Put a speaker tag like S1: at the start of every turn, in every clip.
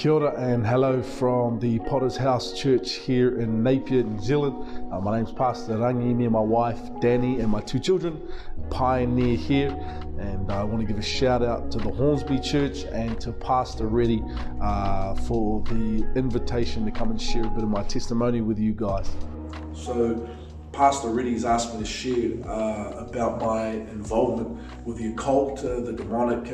S1: Kia ora and hello from the Potter's House Church here in Napier, New Zealand. My name's Pastor Rangi. Me and my wife Danny and my two children pioneer here, and I want to give a shout out to the Hornsby Church and to Pastor Rangi for the invitation to come and share a bit of my testimony with you guys. So Pastor Rangi's asked me to share about my involvement with the occult, the demonic,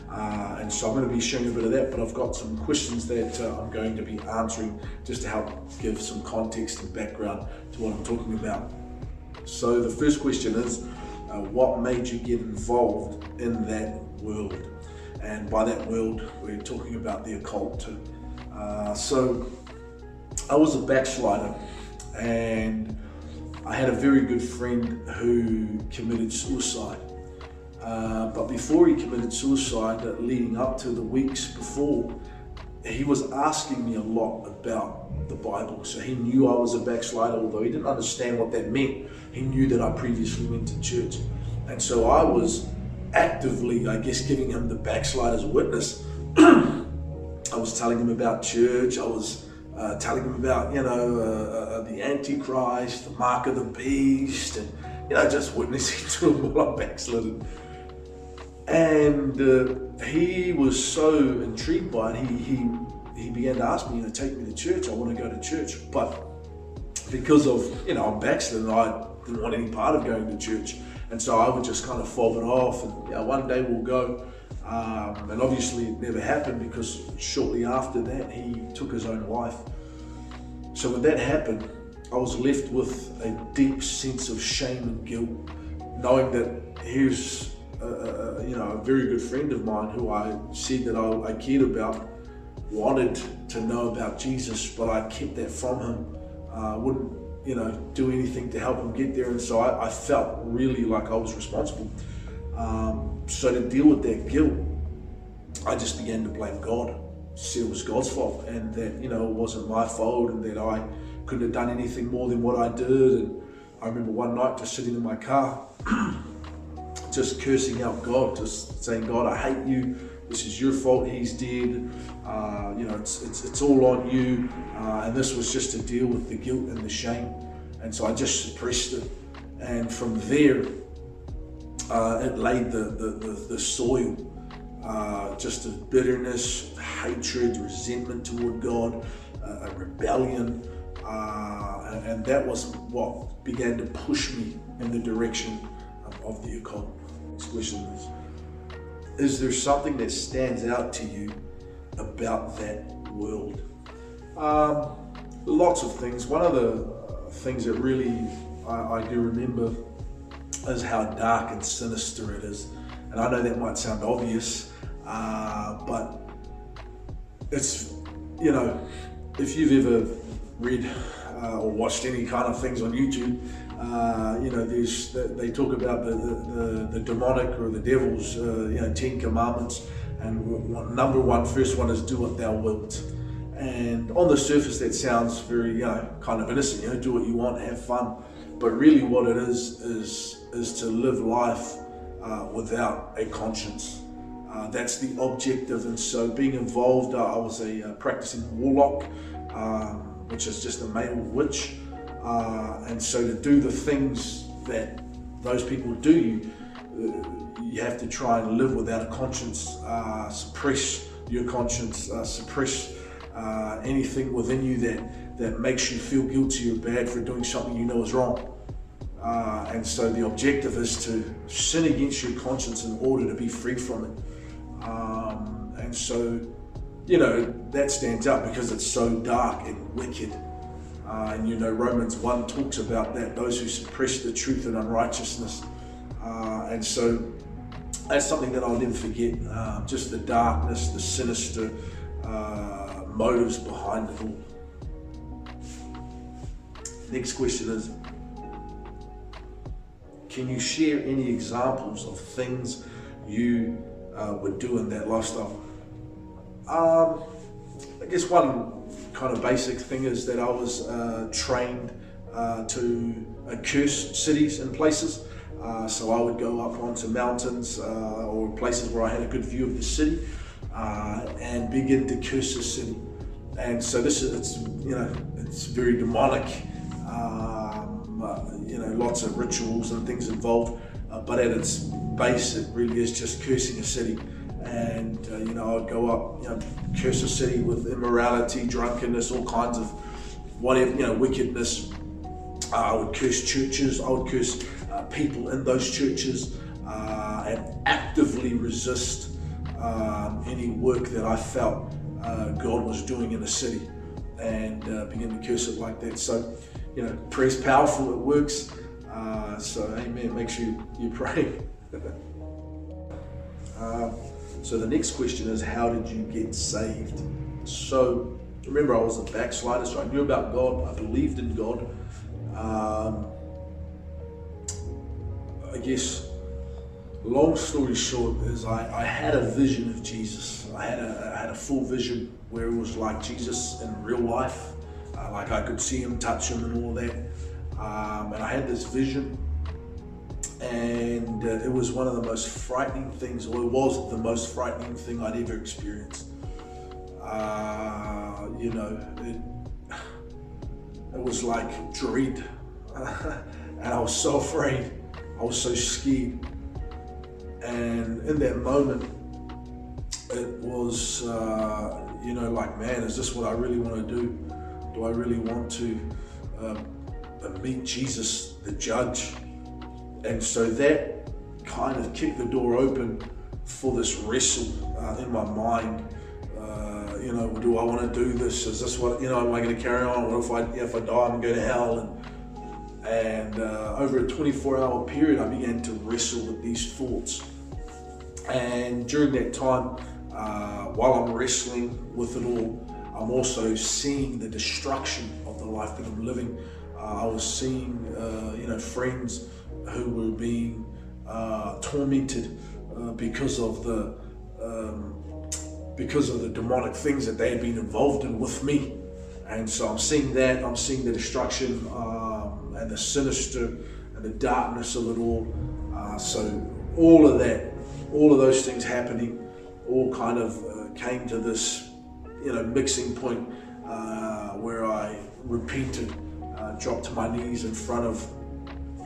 S1: and so I'm going to be sharing a bit of that, but I've got some questions that I'm going to be answering just to help give some context and background to what I'm talking about. So the first question is, what made you get involved in that world? And by that world, we're talking about the occult too. So I was a backslider, and I had a very good friend who committed suicide. But before he committed suicide, leading up to the weeks before, he was asking me a lot about the Bible. So he knew I was a backslider, although he didn't understand what that meant. He knew that I previously went to church. And so I was actively, I guess, giving him the backslider's witness. I was telling him about church. I was telling him about, the Antichrist, the mark of the beast, and, just witnessing to him while I'm backslidden. And he was so intrigued by it, he began to ask me, take me to church. I want to go to church. But because of, I'm backslidden, I didn't want any part of going to church. And so I would just kind of fob it off, and one day we'll go. And obviously it never happened, because shortly after that he took his own life. So when that happened, I was left with a deep sense of shame and guilt, knowing that here's a very good friend of mine who I said that I cared about, wanted to know about Jesus, but I kept that from him. Wouldn't do anything to help him get there, and so I felt really like I was responsible. So to deal with that guilt, I just began to blame God. Said it was God's fault, and that it wasn't my fault, and that I couldn't have done anything more than what I did. And I remember one night just sitting in my car, just cursing out God, just saying, God, I hate you. This is your fault. He's dead. It's all on you. And this was just to deal with the guilt and the shame. And so I just suppressed it. And from there, it laid the soil, just of bitterness, hatred, resentment toward God, a rebellion. And that was what began to push me in the direction of the occult. Next question is there something that stands out to you about that world? Lots of things. One of the things that really I do remember is how dark and sinister it is. And I know that might sound obvious, but it's, if you've ever read or watched any kind of things on YouTube, they talk about the demonic or the devil's 10 commandments, and first one is do what thou wilt. And on the surface that sounds very kind of innocent, do what you want, have fun, but really what it is to live life without a conscience. That's the objective. And so being involved, I was a practicing warlock, which is just a male witch. And so to do the things that those people do, you have to try and live without a conscience, suppress your conscience, suppress anything within you that makes you feel guilty or bad for doing something you know is wrong. And so the objective is to sin against your conscience in order to be free from it. And so, that stands out because it's so dark and wicked. And Romans 1 talks about that, those who suppress the truth in unrighteousness. And so that's something that I'll never forget, just the darkness, the sinister motives behind it all. Next question is, can you share any examples of things you would do in that lifestyle? I guess one kind of basic thing is that I was trained to curse cities and places. So I would go up onto mountains or places where I had a good view of the city, and begin to curse the city. And so it's very demonic. Lots of rituals and things involved, but at its base, it really is just cursing a city. And I'd go up, curse a city with immorality, drunkenness, all kinds of whatever, wickedness. I would curse churches. I would curse people in those churches, and actively resist any work that I felt God was doing in the city, and begin to curse it like that. So, prayer's powerful, it works. So amen, make sure you pray. So the next question is, how did you get saved? So remember, I was a backslider, so I knew about God, I believed in God. I guess, long story short, is I had a vision of Jesus. I had a full vision where it was like Jesus in real life, like I could see him, touch him, and all that. And I had this vision, and it was one of the most frightening things, or it was the most frightening thing I'd ever experienced. It was like dread, and I was so afraid. I was so scared. And in that moment, it was, like, man, is this what I really want to do? Do I really want to meet Jesus, the judge? And so that kind of kicked the door open for this wrestle in my mind. Do I want to do this? Is this what, am I going to carry on? What if I die, I'm going to go to hell? And over a 24-hour period, I began to wrestle with these thoughts. And during that time, while I'm wrestling with it all, I'm also seeing the destruction of the life that I'm living. I was seeing, friends who were being tormented because of the demonic things that they had been involved in with me. And so I'm seeing that. I'm seeing the destruction and the sinister and the darkness of it all. So all of those things happening, all kind of came to this, mixing point where I repented, dropped to my knees in front of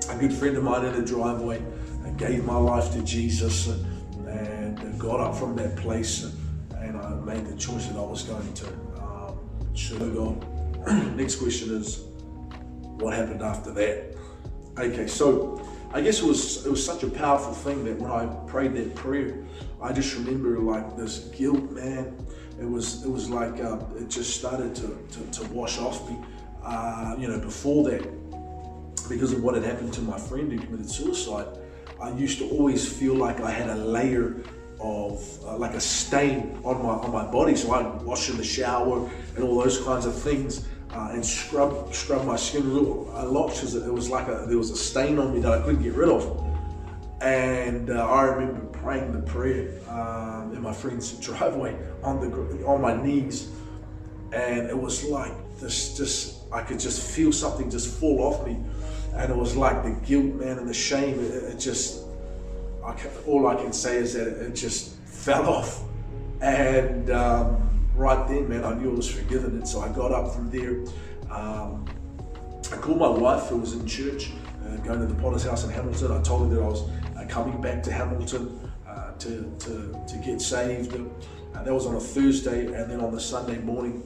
S1: a good friend of mine in the driveway, and gave my life to Jesus, and got up from that place, and I made the choice that I was going to serve God. Next question is, what happened after that? Okay, so I guess it was such a powerful thing that when I prayed that prayer, I just remember like this guilt, man. It was like it just started to wash off me. Before that, because of what had happened to my friend who committed suicide, I used to always feel like I had a layer of like a stain on my body. So I'd wash in the shower and all those kinds of things, and scrub my skin a lot, because it was like there was a stain on me that I couldn't get rid of. And I remember praying the prayer in my friend's driveway on my knees, and it was like this. I could just feel something just fall off me, and it was like the guilt, man, and the shame. All I can say is that it just fell off, and right then, man, I knew I was forgiven. And so I got up from there. I called my wife, who was in church, going to the Potter's house in Hamilton. I told her that I was coming back to Hamilton to get saved. That was on a Thursday, and then on the Sunday morning,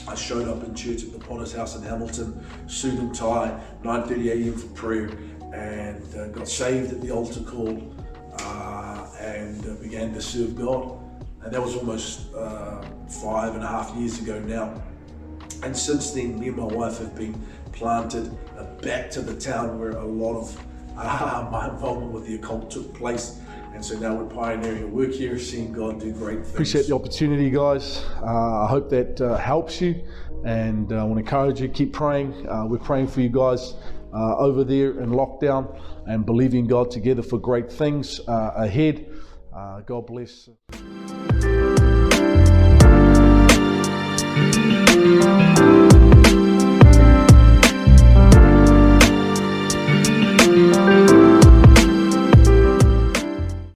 S1: I showed up in church at the Potter's house in Hamilton, suit and tie, 9:30 a.m. for prayer, and got saved at the altar call, and began to serve God. And that was almost 5.5 years ago now. And since then, me and my wife have been planted back to the town where a lot of my involvement with the occult took place. And so now we're pioneering a work here, seeing God do great things. Appreciate the opportunity, guys. I hope that helps you, and I want to encourage you, keep praying. We're praying for you guys over there in lockdown, and believing God together for great things ahead. God bless.